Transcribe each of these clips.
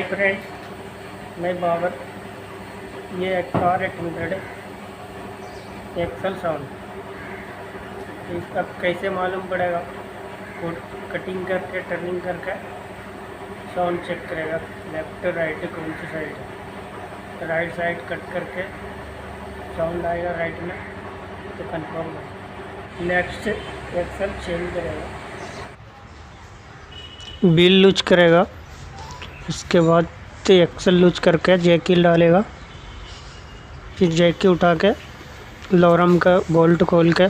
Hi friends, मैं बाबर। ये एक करेक्ट मेथड है एक्सल साउंड। इसका कैसे मालूम पड़ेगा? वो कटिंग करके टर्निंग करके साउंड चेक करेगा, लेफ्ट राइट कौन सी साइड है। राइट साइड कट करके साउंड आएगा राइट में तो कंफर्म है। नेक्स्ट एक्सल चेंज करेगा, व्हील लूज करेगा, उसके बाद एक्सल लूज करके जैकी डालेगा, फिर जैकी उठा के लोरम का बोल्ट खोल के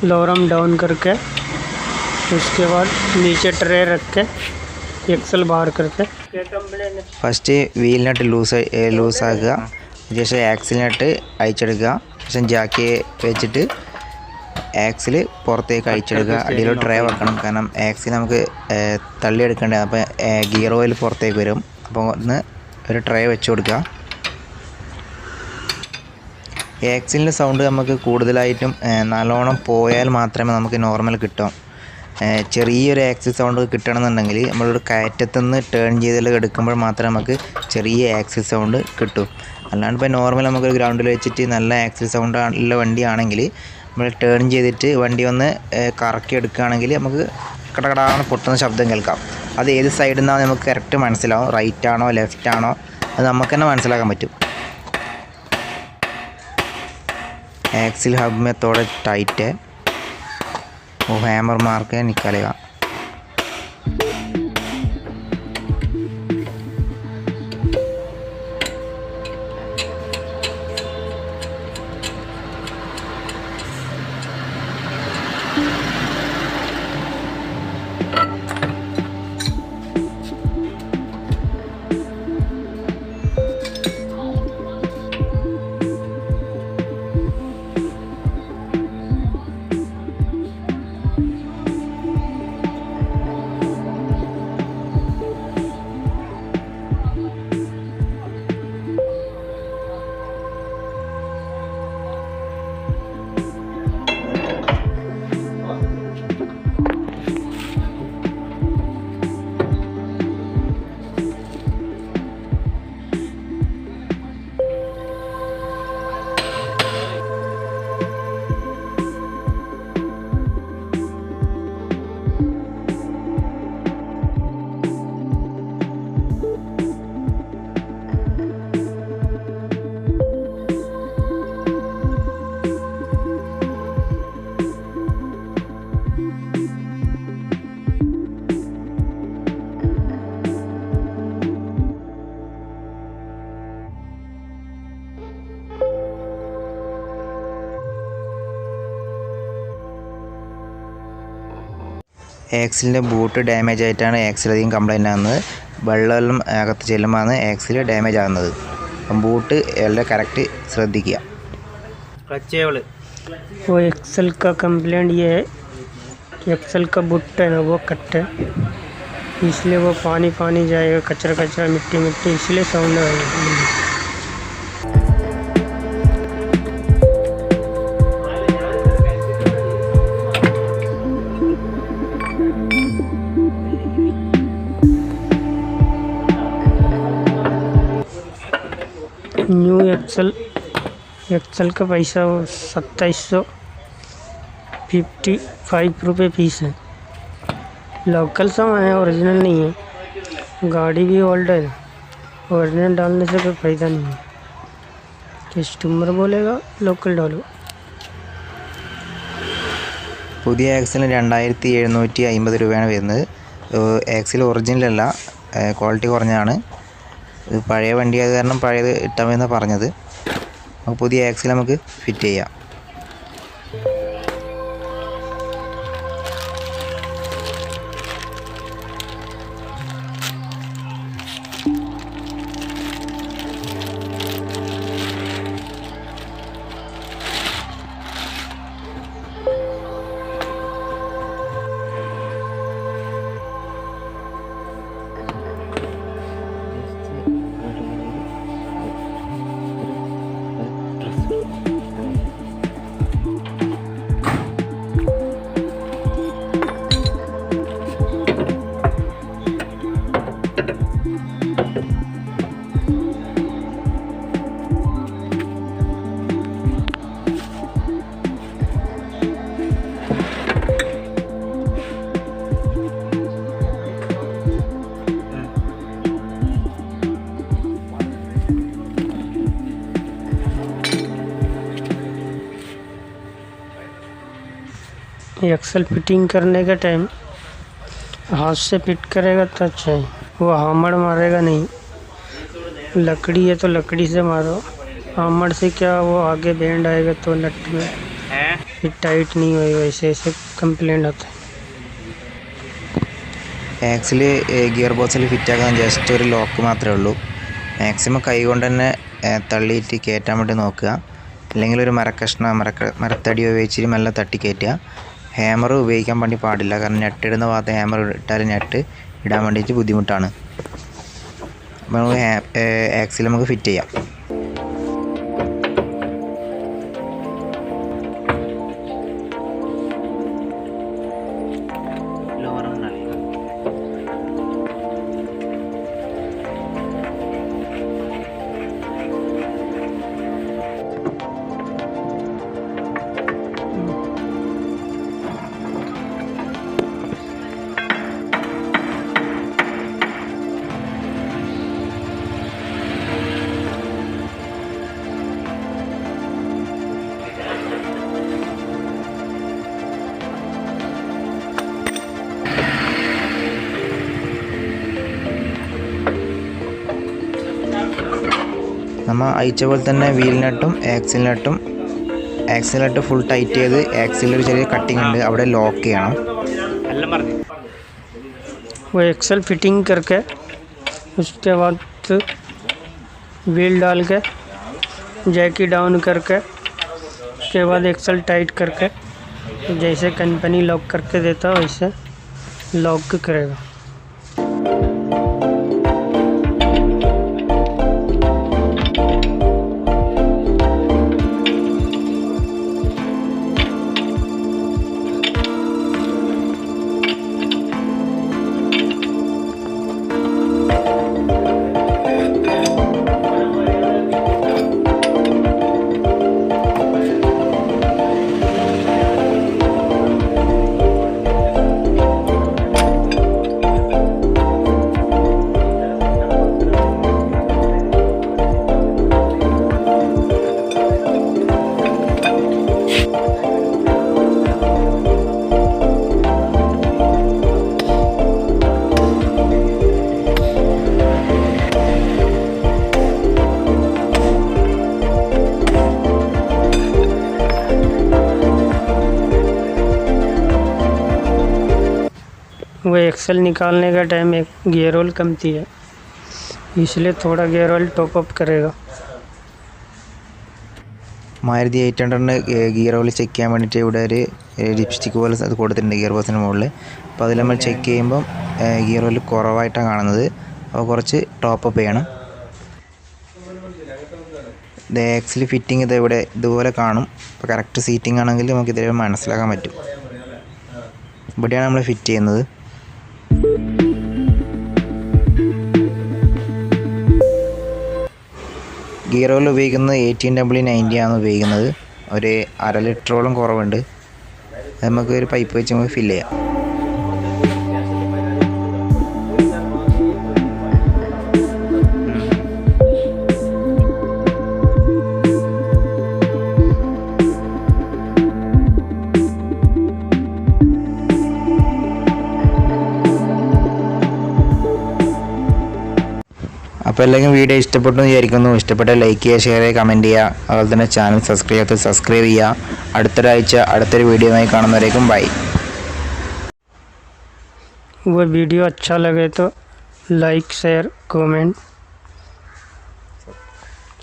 लोरम डाउन करके उसके बाद नीचे ट्रे रख के एक्सल बाहर करके ഫസ്റ്റ് വീൽ നട്ട് ലൂസാക്കുക, ശേഷം ആക്സിൽ നട്ട് അയച്ചെടുക്കുക, ശേഷം ജാക്കി വെച്ചിട്ട് ആക്സിൽ പുറത്തേക്ക് അയച്ചെടുക്കുക. അടിയിൽ ട്രേ വെക്കണം, കാരണം ആക്സിൽ നമുക്ക് തള്ളിയെടുക്കേണ്ടത്. അപ്പോൾ ഗിയർ ഓയിൽ പുറത്തേക്ക് വരും. അപ്പോൾ ഒന്ന് ഒരു ട്രേ വെച്ച് കൊടുക്കുക. ആക്സിലിൻ്റെ സൗണ്ട് നമുക്ക് കൂടുതലായിട്ടും നല്ലോണം പോയാൽ മാത്രമേ നമുക്ക് നോർമൽ കിട്ടും. ചെറിയൊരു ആക്സിൽ സൗണ്ട് കിട്ടണമെന്നുണ്ടെങ്കിൽ നമ്മളൊരു കയറ്റത്തുനിന്ന് ടേൺ ചെയ്തെല്ലാം എടുക്കുമ്പോൾ മാത്രമേ നമുക്ക് ചെറിയ ആക്സിൽ സൗണ്ട് കിട്ടും. അല്ലാണ്ട് ഇപ്പോൾ നോർമൽ നമുക്ക് ഗ്രൗണ്ടിൽ വെച്ചിട്ട് നല്ല ആക്സിൽ സൗണ്ട് ഉള്ള വണ്ടിയാണെങ്കിൽ നമ്മൾ ടേൺ ചെയ്തിട്ട് വണ്ടി ഒന്ന് കറക്കി എടുക്കുകയാണെങ്കിൽ നമുക്ക് കടകടാന്ന് പൊട്ടുന്ന ശബ്ദം കേൾക്കാം. അത് ഏത് സൈഡിൽ നിന്നാണ് നമുക്ക് കറക്റ്റ് മനസ്സിലാവും, റൈറ്റ് ആണോ ലെഫ്റ്റ് ആണോ അത് നമുക്ക് തന്നെ മനസ്സിലാക്കാൻ പറ്റും. एक्सिल हब में थोड़ा टाइट है, वो हैमर मार के निकालेगा. ആക്സിലിൻ്റെ ബൂട്ട് ഡാമേജ് ആയിട്ടാണ് ആക്സിൽ അധികം കംപ്ലൈൻ്റ് ആകുന്നത്. വെള്ളമെല്ലാം അകത്ത് ചെല്ലുമ്പോഴാണ് ആക്സിൽ ഡാമേജ് ആകുന്നത്. അപ്പം ബൂട്ട് എല്ലാം കറക്റ്റ് ശ്രദ്ധിക്കുക. वो एक्सल का कंप्लेंट ये है कि एक्सल का बुट है ना वो कट है, इसलिए वो पानी पानी जाएगा, कचरा कचरा मिट्टी मिट्टी, इसलिए साउंड आएगा. न्यू एक्सल का पैसा वो 2755 रुपये फीस है. लोकल सामान है, ओरिजिनल नहीं है. गाड़ी भी ओल्ड है, ओरिजिनल डालने से कोई फ़ायदा नहीं है. कस्टमर बोलेगा लोकल डालो. പുതിയ ആക്സിലിന് 2750 രൂപയാണ് വരുന്നത്. ആക്സിൽ ഒറിജിനലല്ല, ക്വാളിറ്റി കുറഞ്ഞതാണ്. ഇത് പഴയ വണ്ടി ആയത് കാരണം പഴയത് ഇട്ടാമെന്നാണ് പറഞ്ഞത്. നമുക്ക് പുതിയ ആക്സിൽ നമുക്ക് ഫിറ്റ് ചെയ്യാം. एक्सल फिटिंग करने के टाइम हाथ से फिट करेगा तो अच्छा है, वो हामड़ मारेगा नहीं। लकड़ी है तो लकड़ी से मारो, हामड़ से क्या वो आगे बैंड आएगा तो नट में फिर टाइट नहीं होएगा, ऐसे ऐसे कंप्लेंट होता है। ആക്സിൽ ഗിയർ ബോക്സിൽ ഫിറ്റാക്കാൻ ജസ്റ്റ് ഒരു ലോക്ക് മാത്രമേ ഉള്ളൂ. മാക്സിമം കൈ കൊണ്ട് തന്നെ തള്ളിയിട്ട് കയറ്റാൻ വേണ്ടി നോക്കുക. അല്ലെങ്കിൽ ഒരു മരത്തടി ഉപയോഗിച്ചിട്ട് മെല്ലെ തട്ടി കയറ്റുക. ഹാമർ ഉപയോഗിക്കാൻ വേണ്ടി പാടില്ല, കാരണം നെട്ട് ഇടുന്ന ഭാഗത്ത് ഹാമർ ഇട്ടാൽ നെട്ട് ഇടാൻ വേണ്ടിയിട്ട് ബുദ്ധിമുട്ടാണ്. അപ്പോൾ നമുക്ക് ആക്സിൽ നമുക്ക് ഫിറ്റ് ചെയ്യാം. നമ്മൾ അയച്ച പോലെ തന്നെ വീൽ നട്ടും ആക്സിൽ നട്ട് ഫുൾ ടൈറ്റ് ചെയ്ത് ആക്സിൽ ഒരു ചെറിയ കട്ടിങ് ഉണ്ട്, അവിടെ ലോക്ക് ചെയ്യണം. वो एक्सल फिटिंग करके उसके बाद व्हील डाल के जैकी डाउन करके उसके बाद एक्सल टाइट करके जैसे कंपनी लॉक करके देता वैसे लॉक करेगा. वो एक्सल निकालने का टाइम एक गियर ऑयल कमती है, इसलिए थोड़ा गियर ऑयल टॉप अप करेगा. മാരുതി 800 ഗിയർ ഓയിൽ ചെക്ക് ചെയ്യാൻ വേണ്ടിയിട്ട് ഇവിടെ ഒരു ലിപ്സ്റ്റിക്ക് പോലെ അത് കൊടുത്തിട്ടുണ്ട് ഗിയർ ബോക്സിന് മുകളിൽ. അപ്പോൾ അതിൽ നമ്മൾ ചെക്ക് ചെയ്യുമ്പം ഗിയർ ഓയിൽ കുറവായിട്ടാണ് കാണുന്നത്, അപ്പോൾ കുറച്ച് ടോപ്പ് അപ്പ് ചെയ്യണം. ഇത് ആക്സിൽ ഫിറ്റിംഗ് ഇത് ഇവിടെ ഇതുപോലെ കാണും. അപ്പോൾ കറക്റ്റ് സീറ്റിംഗ് ആണെങ്കിൽ നമുക്ക് ഇതിൽ മനസ്സിലാക്കാൻ പറ്റും. ഇവിടെയാണ് നമ്മൾ ഫിറ്റ് ചെയ്യുന്നത്. ഗിയർ ഓയിൽ ഉപയോഗിക്കുന്നത് 18W90 ആണ് ഉപയോഗിക്കുന്നത്. ഒരു 1/2 ലിറ്ററോളം കുറവുണ്ട്. നമുക്ക് ഒരു പൈപ്പ് വെച്ച് നമുക്ക് ഫില്ല് ചെയ്യാം. അപ്പോൾ എല്ലാവർക്കും വീഡിയോ ഇഷ്ടപ്പെട്ടു എന്ന് വിചാരിക്കുന്നു. ഇഷ്ടപ്പെട്ട ലൈക്ക് ചെയ്യുക, ഷെയർ ചെയ്യുക, കമൻറ്റ് ചെയ്യുക. അതുപോലെ തന്നെ ചാനൽ സബ്സ്ക്രൈബ് ചെയ്യുക. അടുത്തൊരാഴ്ച അടുത്തൊരു വീഡിയോയുമായി കാണുന്നവരേക്കും ബൈ. वो वीडियो अच्छा लगे तो लाइक शेयर कमेंट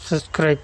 सब्सक्राइब.